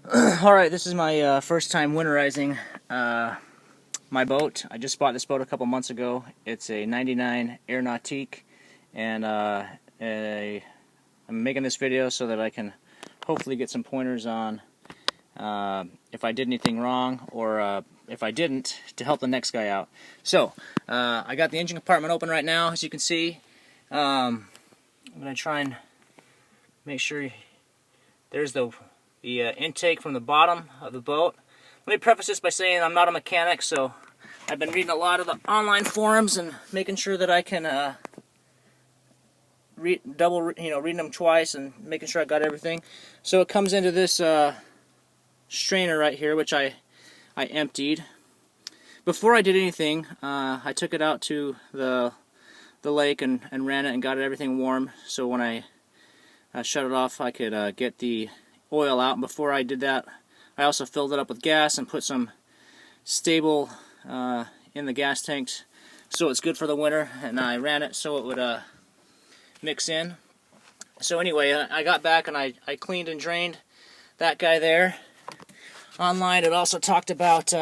Alright, this is my first time winterizing my boat. I just bought this boat a couple months ago. It's a 99 Air Nautique, and I'm making this video so that I can hopefully get some pointers on if I did anything wrong, or if I didn't, to help the next guy out. So, I got the engine compartment open right now, as you can see. I'm going to try and make sure there's the intake from the bottom of the boat. Let me preface this by saying I'm not a mechanic, so I've been reading a lot of the online forums and making sure that I can reading them twice and making sure I got everything. So it comes into this strainer right here, which I emptied. Before I did anything, I took it out to the lake and ran it and got everything warm, so when I shut it off I could get the oil out. And before I did that, I also filled it up with gas and put some stable in the gas tanks so it's good for the winter, and I ran it so it would mix in. So anyway, I got back and I cleaned and drained that guy there. Online it also talked about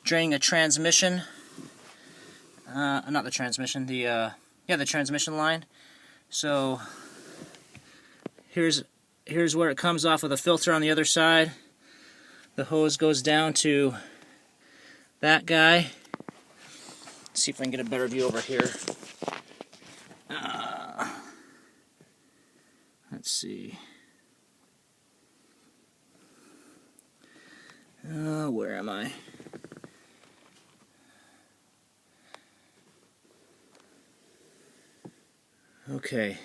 draining a transmission, not the transmission, the transmission line. So here's where it comes off with a filter on the other side. The hose goes down to that guy. Let's see if I can get a better view over here. Let's see. Where am I? Okay.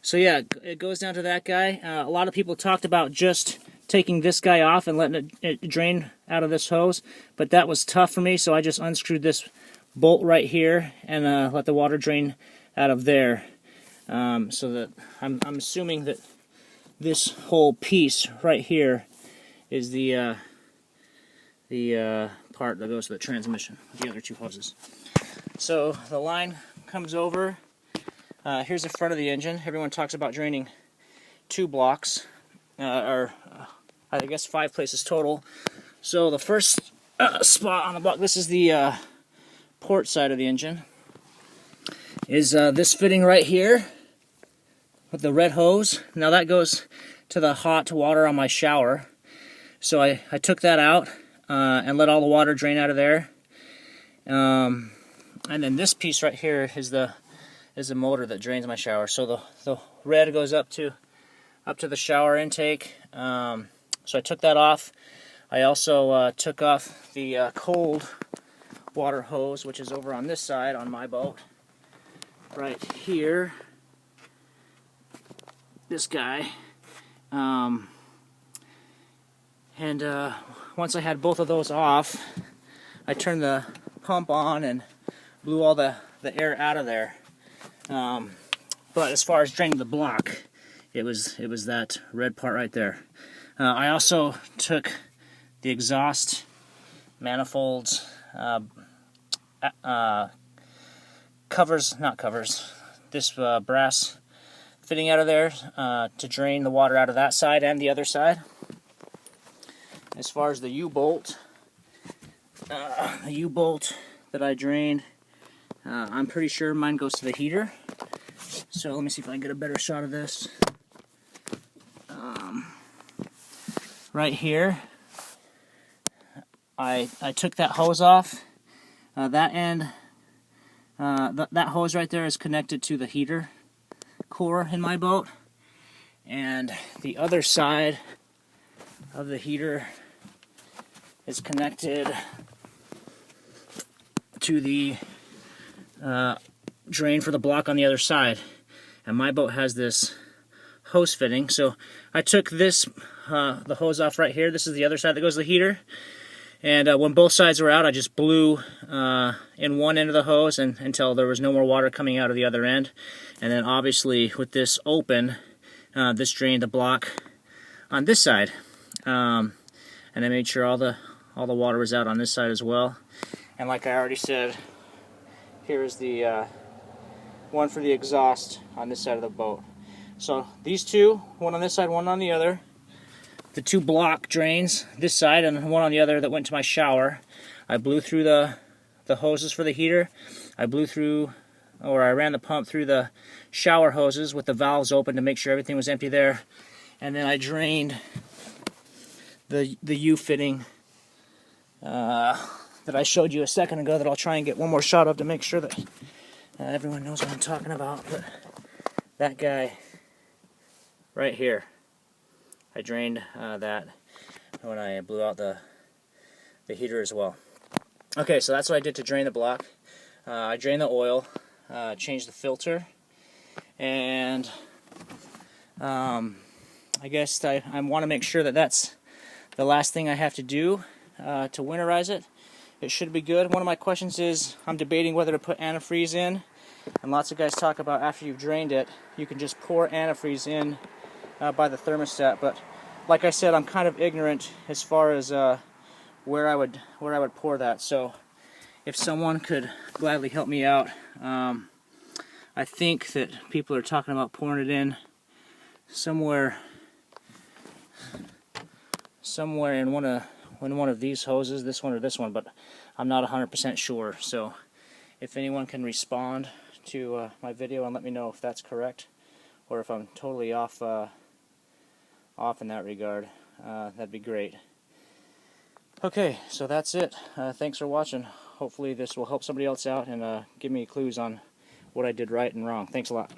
So yeah, it goes down to that guy. A lot of people talked about just taking this guy off and letting it drain out of this hose, but that was tough for me, so I just unscrewed this bolt right here and let the water drain out of there. So that I'm assuming that this whole piece right here is the part that goes to the transmission, the other two hoses. So the line comes over. Here's the front of the engine. Everyone talks about draining 2 blocks, or I guess 5 places total. So the first spot on the block, this is the port side of the engine, is this fitting right here with the red hose. Now that goes to the hot water on my shower. So I took that out and let all the water drain out of there. And then this piece right here is the motor that drains my shower. So the red goes up to the shower intake. So I took that off. I also took off the cold water hose, which is over on this side on my boat, right here. This guy. Once I had both of those off, I turned the pump on and blew all the air out of there. But as far as draining the block, it was that red part right there. I also took the exhaust manifolds, this brass fitting out of there to drain the water out of that side and the other side. As far as the U-bolt, that I drained, I'm pretty sure mine goes to the heater. So let me see if I can get a better shot of this. Right here, I took that hose off. That end, that hose right there is connected to the heater core in my boat, and the other side of the heater is connected to the drain for the block on the other side. And my boat has this hose fitting, so I took this the hose off right here. This is the other side that goes to the heater, and when both sides were out, I just blew in one end of the hose until there was no more water coming out of the other end. And then obviously with this open, this drained the block on this side, and I made sure all the water was out on this side as well. And like I already said, here's the one for the exhaust on this side of the boat. So these two, one on this side, one on the other, the two block drains, this side and one on the other that went to my shower. I blew through the hoses for the heater. I ran the pump through the shower hoses with the valves open to make sure everything was empty there. And then I drained the U-fitting that I showed you a second ago, that I'll try and get one more shot of to make sure that everyone knows what I'm talking about. But that guy right here, I drained that when I blew out the heater as well. Okay, so that's what I did to drain the block. I drained the oil, changed the filter, and I guess I want to make sure that that's the last thing I have to do to winterize it. It should be good. One of my questions is, I'm debating whether to put antifreeze in, and lots of guys talk about after you've drained it, you can just pour antifreeze in by the thermostat. But like I said, I'm kind of ignorant as far as where I would pour that. So if someone could gladly help me out, I think that people are talking about pouring it in somewhere in one of these hoses, this one or this one, but I'm not 100% sure. So if anyone can respond to my video and let me know if that's correct, or if I'm totally off in that regard, that'd be great. Okay, so that's it. Thanks for watching. Hopefully this will help somebody else out and give me clues on what I did right and wrong. Thanks a lot.